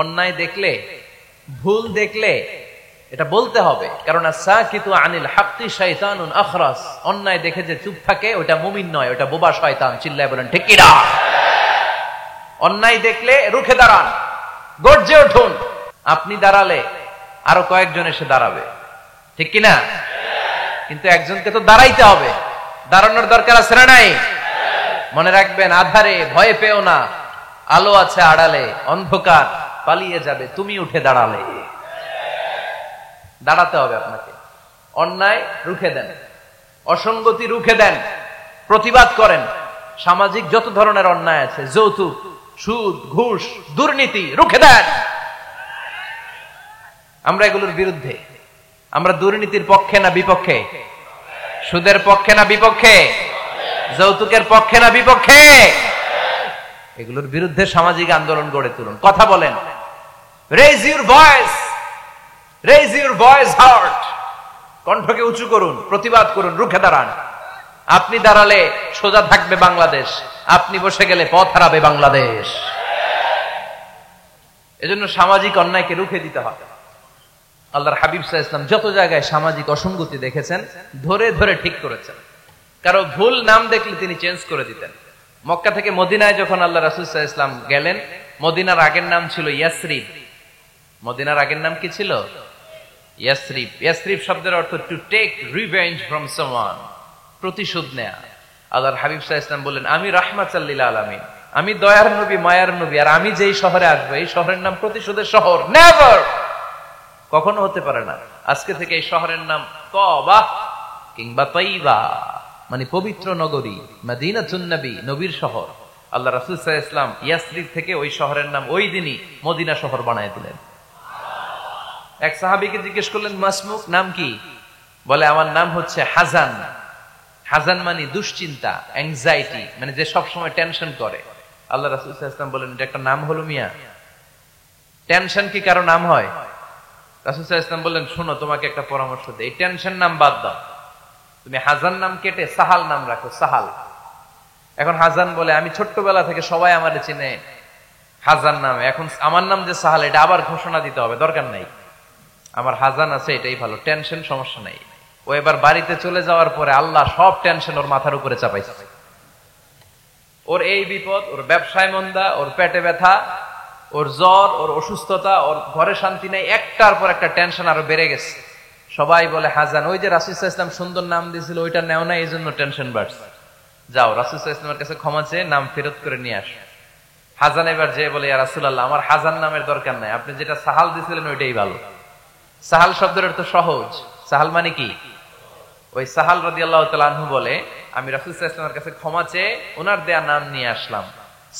অন্যায় দেখলে, ভুল দেখলে এটা বলতে হবে, কারণ সাকিতু আনিল হাক্কি শাইতানুন আখরাস। অন্যায় দেখে যে চুপ থাকে ওটা মুমিন নয়, ওটা বোবা শয়তান। চিল্লায় বলেন ঠিক কিনা? অন্যায় দেখলে রুখে দাঁড়ান, গর্জে উঠুন। আপনি দাঁড়ালে আরো কয়েকজন এসে দাঁড়াবে, ঠিক কিনা? কিন্তু একজনকে তো দাঁড়াইতে হবে, দাঁড়ানোর দরকার আছে না নাই? মনে রাখবেন, আধারে ভয় পেও না, আলো আছে আড়ালে, অন্ধকার পালিয়ে যাবে তুমি উঠে দাঁড়ালে। দাঁড়াতে হবে আপনাকে। অন্যায় রুখে দেন, অসঙ্গতি রুখে দেন, প্রতিবাদ করেন। সামাজিক যত ধরনের অন্যায় আছে, যৌতুক, সুদ, ঘুষ, দুর্নীতি, রুখে দেন। আমরা এগুলোর বিরুদ্ধে। আমরা দুর্নীতির পক্ষে না বিপক্ষে? সুদের পক্ষে না বিপক্ষে? যৌতুকের পক্ষে না বিপক্ষে? এগুলোর বিরুদ্ধে সামাজিক আন্দোলন গড়ে তুলুন, কথা বলেন। Raise your voice, raise your voice hard. কণ্ঠকে উঁচু করুন, প্রতিবাদ করুন, রুখে দাঁড়ান। আপনি দাঁড়ালে সোজা থাকবে বাংলাদেশ, আপনি বসে গেলে পথ হারাবে বাংলাদেশ। এজন্য সামাজিক অন্যায়কে রুখে দিতে হবে। আল্লাহর হাবিব সাল্লাল্লাহু আলাইহি ওয়াসাল্লাম যত জায়গায় সামাজিক অসঙ্গতি দেখেছেন, ধরে ধরে ঠিক করেছেন। কারো ভুল নাম দেখলে তিনি চেঞ্জ করে দিতেন। মক্কা থেকে মদিনায় যখন আল্লাহ রাসূল সাল্লাল্লাহু আলাইহি ওয়াসাল্লাম গেলেন, মদিনার আগের নাম ছিল ইয়াসরিব। মদিনার আগের নাম কি ছিল? ইয়াসরিব। ইয়াসরিব শব্দের অর্থ to take revenge from someone, প্রতিশোধ নেয়া। আল্লাহর হাবিব সাল্লাল্লাহু আলাইহি ওয়াসাল্লাম বললেন, আমি রাহমাতাল লিল আলামিন, আমি দয়ার নবী, মায়ার নবী, আর আমি যেই শহরে আসবো এই শহরের নাম প্রতিশোধের শহর। নেভার, কখনো হতে পারে না। আজকে থেকে এই শহরের নাম তওবা কিংবা তাইবা, মানে পবিত্র নগরী, মদিনাতুন নবী, নবীর শহর। আল্লাহ রাসূল সাল্লাল্লাহু আলাইহি ওয়াসাল্লাম ইয়াসরিব থেকে ওই শহরের নাম ওই দিনই মদিনা শহর বানায় দিলেন। এক সাহাবীকে জিজ্ঞেস করলেন, মাসমুক, নাম কি? বলে, আমার নাম হচ্ছে হাজান। হাজান মানে দুশ্চিন্তা, অ্যাংজাইটি, মানে যে সব সময় টেনশন করে। আল্লাহ রাসূল সাল্লাল্লাহু আলাইহি ওয়াসাল্লাম বলেন, এটা একটা নাম হলো মিয়া? টেনশন কি কারো নাম হয়? রাসূল সাল্লাল্লাহু আলাইহি ওয়াসাল্লাম বললেন, শোনো, তোমাকে একটা পরামর্শ দেই, এই টেনশন নাম বাদ দাও, তুমি হাজান নাম কেটে সাহাল নাম রাখো, সাহাল। এখন হাজান বলে, আমি ছোট্টবেলা থেকে সবাই আমারে চিনে হাজান নামে, এখন আমার নাম যে সাহাল, এটা আবার ঘোষণা দিতে হবে, দরকার নাই। আমার হাজান আছে, এটাই ভালো, টেনশন সমস্যা নাই। ও এবার বাড়িতে চলে যাওয়ার পরে আল্লাহ সব টেনশন ওর মাথার উপরে চাপাইছে। ওর এই বিপদ, ওর ব্যবসায় মন্দা, ওর পেটে ব্যথা, ওর জ্বর, ওর অসুস্থতা, ওর ঘরে শান্তি নেই, একটার পর একটা টেনশন আরো বেড়ে গেছে। সবাই বলে হাজান, ওই যে রাসূল সাল্লাল্লাহু আলাইহি ওয়াসাল্লাম সুন্দর নাম দিয়েছিল ওইটা নেও না, এই জন্য টেনশন বাড়ছে। যাও রাসূল সাল্লাল্লাহু আলাইহি ওয়াসাল্লামের কাছে ক্ষমা চেয়ে নাম ফেরত করে নিয়ে আসো। হাজান এবার যে বলে, ইয়া রাসূলুল্লাহ, আমার হাজান নামের দরকার নাই, আপনি যেটা সাহাল দিয়েছিলেন ওইটাই ভালো। সাহাল শব্দের অর্থ সহজ। সাহাল মানে কি? ওই সাহাল রাদিয়াল্লাহু তাআলা আনহু বলে, আমি রাসূল সাল্লাল্লাহু আলাইহি ওয়াসাল্লামের কাছে ক্ষমা চেয়ে ওনার দেয়া নাম নিয়ে আসলাম,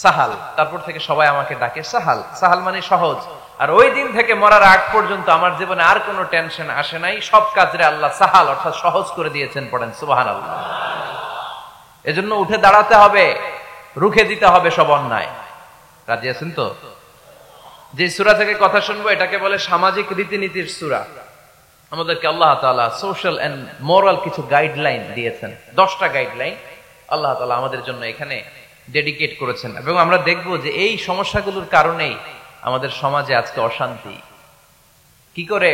সাহাল। তারপর থেকে সবাই আমাকে ডাকে সাহাল। সাহাল মানে সহজ। আর ওই দিন থেকে মরার আগ পর্যন্ত আমার জীবনে আর কোনো টেনশন আসে নাই, সব কাজে আল্লাহ সাহাল অর্থাৎ সহজ করে দিয়েছেন। পড়েন সুবহানাল্লাহ। এজন্য উঠে দাঁড়াতে হবে, রুখে দিতে হবে সব অন্যায়। রাজি আছেন তো? যে সূরা থেকে কথা শুনবো এটাকে বলে সামাজিক রীতিনীতির সূরা। আমাদেরকে আল্লাহ তাআলা সোশ্যাল এন্ড মোরাল কিছু গাইডলাইন দিয়েছেন, 10টা গাইডলাইন আল্লাহ তাআলা আমাদের জন্য এখানে ডেডিকেট করেছেন। এবং আমরা দেখব যে এই সমস্যাগুলোর কারণেই আমাদের সমাজে আজকে অশান্তি। কি করে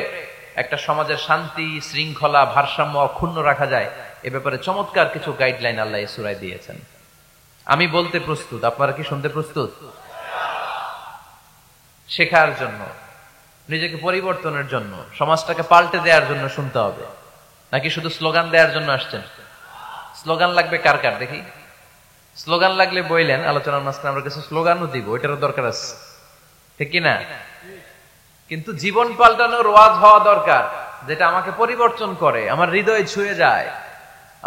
একটা সমাজের শান্তি, শৃঙ্খলা, ভারসাম্য অক্ষুণ্ণ রাখা যায়, এ ব্যাপারে চমৎকার কিছু গাইডলাইন আল্লাহ এই সূরায় দিয়েছেন। আমি বলতে প্রস্তুত, আপনারা কি শুনতে প্রস্তুত? শেখার জন্য, নিজেকে পরিবর্তনের জন্য, সমাজটাকে পাল্টে দেওয়ার জন্য শুনতে হবে, নাকি শুধু স্লোগান দেওয়ার জন্য আসছেন? স্লোগান লাগবে কার কার দেখি? স্লোগান লাগলে বইলেন, আলোচনার মাঝখানে আমরা কিছু স্লোগানও দিব, ওইটারও দরকার আছে, ঠিক কিনা? কিন্তু জীবন পাল্টানোর ওয়াজ হওয়া দরকার, যেটা আমাকে পরিবর্তন করে, আমার হৃদয় ছুঁয়ে যায়,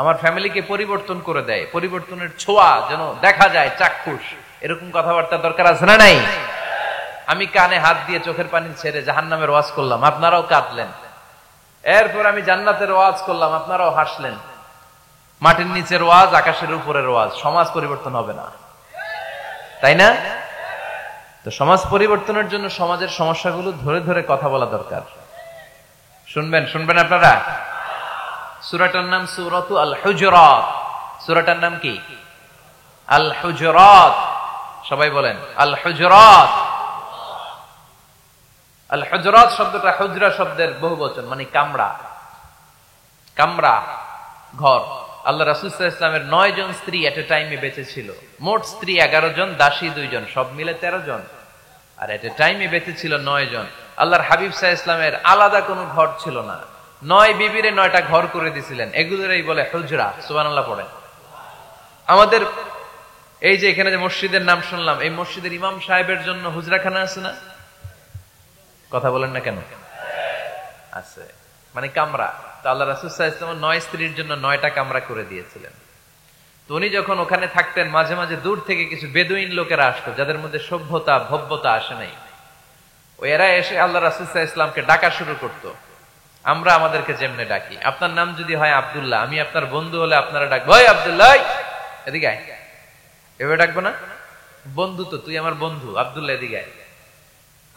আমার ফ্যামিলিকে পরিবর্তন করে দেয়, পরিবর্তনের ছোঁয়া যেন দেখা যায়, চাক্ষুষ। এরকম কথাবার্তা দরকার আছে না নাই? আমি কানে হাত দিয়ে চোখের পানি ছেড়ে জাহান্নামের ওয়াজ করলাম, আপনারাও কাঁদলেন। এরপর আমি জান্নাতের ওয়াজ করলাম, আপনারাও হাসলেন। মাটির নিচের ওয়াজ, আকাশের উপরের ওয়াজ, সমাজ পরিবর্তন হবে না, তাই না? তো সমাজ পরিবর্তনের জন্য সমাজের সমস্যাগুলো ধরে ধরে কথা বলা দরকার। শুনবেন আপনারা? সূরাটার নাম সূরাতু আল হুজুরাত। সূরাটার নাম কি? আল হুজুরাত। সবাই বলেন আল হুজুরাত। আল হুজরাত শব্দটা হুজরা শব্দের বহুবচন, মানে কামরা। কামরা, ঘর। আল্লাহ রাসূল সাল্লাল্লাহু আলাইহি ওয়াসাল্লামের 9 জন স্ত্রী এট এ টাইমে বেঁচে ছিল। মোট স্ত্রী 11 জন, দাসী 2 জন, সব মিলে 13 জন। আর এট এ টাইমে বেঁচে ছিল 9 জন। আল্লাহর হাবিব সাল্লাল্লাহু আলাইহি ওয়াসাল্লামের আলাদা কোনো ঘর ছিল না। 9 বিবিরে 9টা ঘর করে দিয়েছিলেন। এগুলোরই বলে হুজরা। সুবহানাল্লাহ পড়েন। আমাদের এই যে এখানে যে মসজিদের নাম শুনলাম, এই মসজিদের ইমাম সাহেবের জন্য হুজরাখানা আছে না? কথা বলেন না কেন? আছে, মানে কামরা। তো আল্লাহ রাসূল সাল্লাল্লাহু আলাইহি ওয়াসাল্লাম 9 স্ত্রীর জন্য 9টা কামরা করে দিয়েছিলেন। তো উনি যখন ওখানে থাকতেন, মাঝে মাঝে দূর থেকে কিছু বেদুইন লোকেরা আসতো, যাদের মধ্যে সভ্যতা ভব্যতা আসে নাই। এরা এসে আল্লাহ রাসূল সাল্লাল্লাহু আলাইহি ওয়াসাল্লামকে ডাকা শুরু করতো। আমরা আমাদেরকে যেমনে ডাকি, আপনার নাম যদি হয় আব্দুল্লাহ, আমি আপনার বন্ধু হলে আপনারা ডাকবো, ওই আব্দুল্লাহ এদিকে আয়। এভাবে ডাকবো না? বন্ধু তো, তুই আমার বন্ধু, আব্দুল্লাহ এদিকে আয়।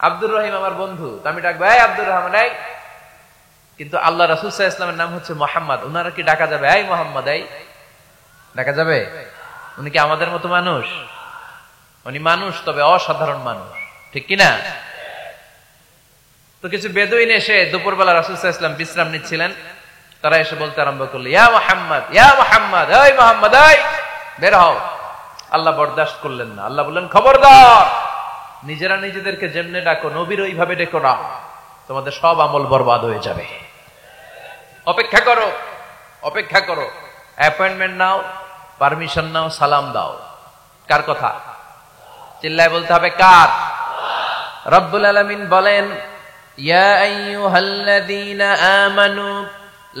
আব্দুর রহিম আমার বন্ধু, তো আমি ডাকবো, এই আব্দুর রহমান এই। কিন্তু আল্লাহ রাসূল সাল্লাল্লাহু আলাইহি ওয়াসাল্লামের নাম হচ্ছে মুহাম্মদ, উনারা কি ডাকা যাবে এই মুহাম্মদ এই? ডাকা যাবে? উনি কি আমাদের মতো মানুষ? উনি মানুষ, তবে অসাধারণ মানুষ, ঠিক কিনা? তো কিছু বেদুইন এসে দুপুরবেলা রাসূল সাল্লাল্লাহু আলাইহি ওয়াসাল্লাম বিশ্রাম নিচ্ছিলেন। তারা এসে বলতে আরম্ভ করলো, ইয়া মুহাম্মদ, ইয়া মুহাম্মদ, এই মুহাম্মদ এই, বের হও। আল্লাহ বরদাস্ত করলেন না। আল্লাহ বললেন, খবরদার, নিজেরা নিজেদেরকে যেমনে ডাকো, নবীর ওইভাবে ডেকো না, তোমাদের সব আমল বরবাদ হয়ে যাবে। অপেক্ষা করো, অপেক্ষা করো, অ্যাপয়েন্টমেন্ট নাও, পারমিশন নাও, সালাম দাও। কার কথা? চিল্লায় বলতে হবে কার? রব্বুল আলামিন বলেন, ইয়া আইয়ুহাল্লাযীনা আমানু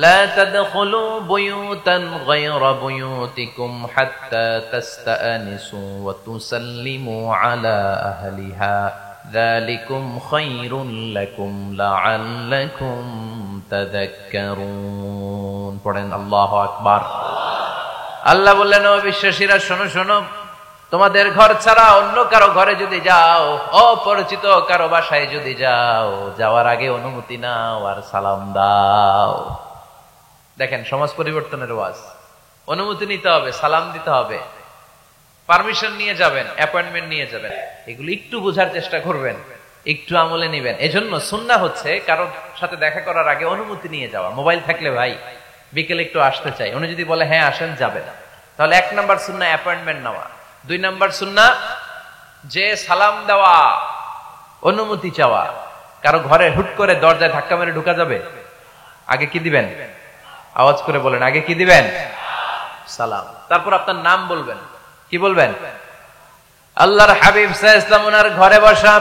লা তাদখুলু বুয়ুতান গায়রা বুয়ুতিকুম হাত্তা তাস্তানিসু ওয়া তুসাল্লিমু আলা আহলিহা যালিকুম খায়রুন লাকুম লাআল্লাকুম তাযাক্কারুন। পড়েন আল্লাহু আকবার। আল্লাহ বললেন, ও বিশ্বাসীরা শোনো শোনো, তোমাদের ঘর ছাড়া অন্য কারো ঘরে যদি যাও, অপরিচিত কারো বাসায় যদি যাও, যাওয়ার আগে অনুমতি নাও আর সালাম দাও। দেখেন সমাজ পরিবর্তনের ওয়াজ। অনুমতি নিতে হবে, সালাম দিতে হবে, পারমিশন নিয়ে যাবেন, অ্যাপয়েন্টমেন্ট নিয়ে যাবেন। এগুলো একটু বোঝার চেষ্টা করবেন, একটু আমলে নিবেন। এজন্য সুন্নাহ হচ্ছে কারো সাথে দেখা করার আগে অনুমতি নিয়ে যাওয়া। মোবাইল থাকলে, ভাই বিকেলে একটু আসতে চাই, উনি যদি বলে হ্যাঁ আসেন, যাবেন, তাহলে 1 নাম্বার সুন্নাহ অ্যাপয়েন্টমেন্ট নেওয়া। 2 নাম্বার সুন্নাহ যে সালাম দেওয়া, অনুমতি চাওয়া। কারো ঘরে হুট করে দরজায় ধাক্কা মেরে ঢোকা যাবে? আগে কি দিবেন? আওয়াজ করে বলেন, আগে কি দিবেন? সালাম। তারপর আপনার নাম বলবেন। কি বলবেন? আল্লাহর হাবিব সাল্লাল্লাহু আলাইহি ওয়াসাল্লাম ওনার ঘরে বসা,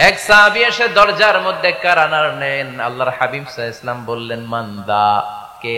এক সাহাবী এসে দরজার মধ্যে কারানার নেন। আল্লাহর হাবিব সাল্লাল্লাহু আলাইহি ওয়াসাল্লাম বললেন, মান দা, কে?